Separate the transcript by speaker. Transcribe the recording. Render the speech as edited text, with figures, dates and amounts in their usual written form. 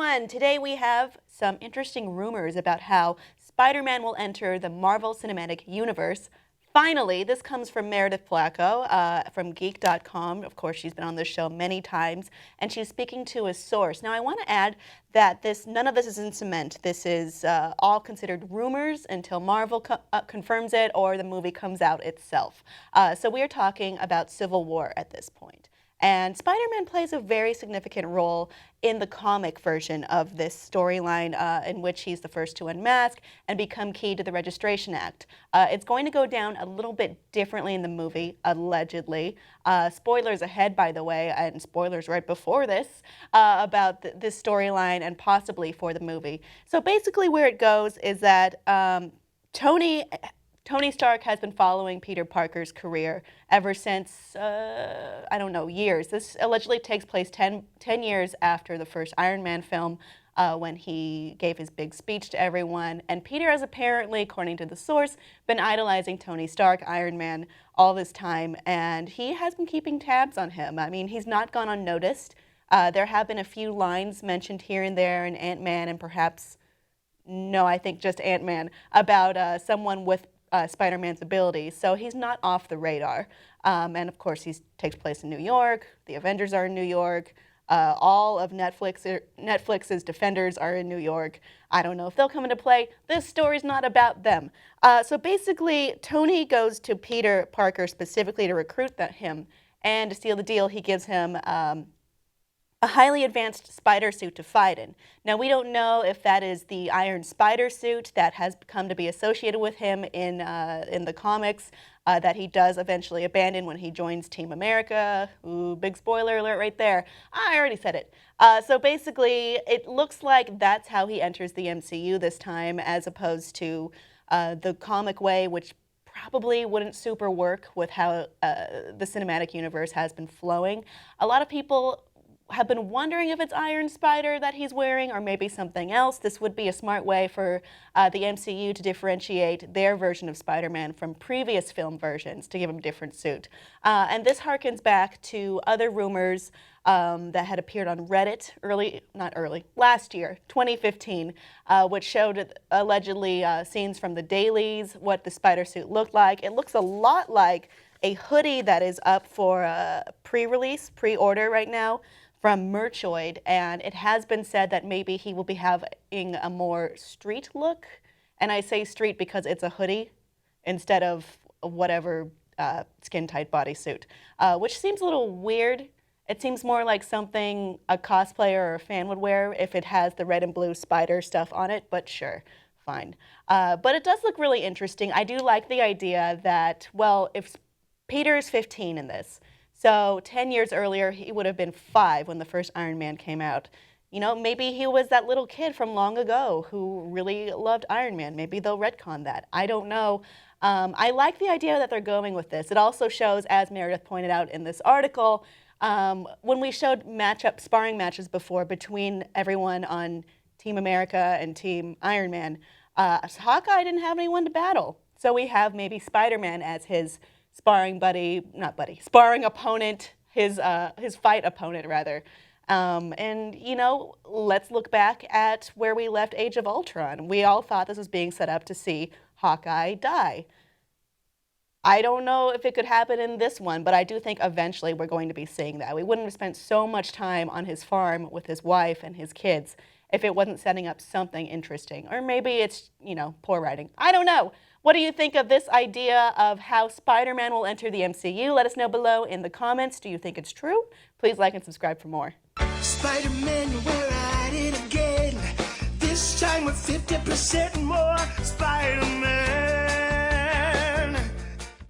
Speaker 1: everyone! Today we have some interesting rumors about how Spider-Man will enter the Marvel Cinematic Universe. Finally, this comes from Meredith Placko from geek.com. Of course, she's been on this show many times, and she's speaking to a source. Now, I want to add that none of this is in cement. This is all considered rumors until Marvel confirms it or the movie comes out itself. So we are talking about Civil War at this point. And Spider-Man plays a very significant role in the comic version of this storyline in which he's the first to unmask and become key to the Registration Act. It's going to go down a little bit differently in the movie, allegedly. Spoilers ahead, by the way, and spoilers right before this about this storyline and possibly for the movie. So basically where it goes is that Tony Stark has been following Peter Parker's career ever since, I don't know, years. This allegedly takes place 10 years after the first Iron Man film when he gave his big speech to everyone. And Peter has apparently, according to the source, been idolizing Tony Stark, Iron Man, all this time. And he has been keeping tabs on him. I mean, he's not gone unnoticed. There have been a few lines mentioned here and there in Ant-Man and perhaps, no, I think just Ant-Man, about someone with Spider-Man's abilities, so he's not off the radar. And of course, he takes place in New York. The Avengers are in New York. All of Netflix's Defenders are in New York. I don't know if they'll come into play. This story's not about them. So basically, Tony goes to Peter Parker specifically to recruit him, and to seal the deal, he gives him a highly advanced spider suit to fight in. Now, we don't know if that is the Iron Spider suit that has come to be associated with him in the comics that he does eventually abandon when he joins Team America. Ooh, big spoiler alert right there. I already said it. So basically, it looks like that's how he enters the MCU this time, as opposed to the comic way, which probably wouldn't super work with how the cinematic universe has been flowing. A lot of people have been wondering if it's Iron Spider that he's wearing or maybe something else. This would be a smart way for the MCU to differentiate their version of Spider-Man from previous film versions to give him a different suit. And this harkens back to other rumors that had appeared on Reddit last year, 2015, which showed allegedly scenes from the dailies, what the spider suit looked like. It looks a lot like a hoodie that is up for pre-release, pre-order right now, from Merchoid, and it has been said that maybe he will be having a more street look, and I say street because it's a hoodie instead of whatever skin-tight bodysuit, which seems a little weird. It seems more like something a cosplayer or a fan would wear if it has the red and blue spider stuff on it, but sure, fine. But it does look really interesting. I do like the idea that, well, if Peter's 15 in this, so 10 years earlier, he would have been 5 when the first Iron Man came out. You know, maybe he was that little kid from long ago who really loved Iron Man. Maybe they'll retcon that. I don't know. I like the idea that they're going with this. It also shows, as Meredith pointed out in this article, when we showed sparring matches before between everyone on Team America and Team Iron Man, Hawkeye didn't have anyone to battle. So we have maybe Spider-Man as his sparring opponent, his fight opponent, rather. And, you know, let's look back at where we left Age of Ultron. We all thought this was being set up to see Hawkeye die. I don't know if it could happen in this one, but I do think eventually we're going to be seeing that. We wouldn't have spent so much time on his farm with his wife and his kids if it wasn't setting up something interesting. Or maybe it's, you know, poor writing. I don't know. What do you think of this idea of how Spider-Man will enter the MCU? Let us know below in the comments. Do you think it's true? Please like and subscribe for more.
Speaker 2: Spider-Man, we're at it again. This time with 50% more Spider-Man.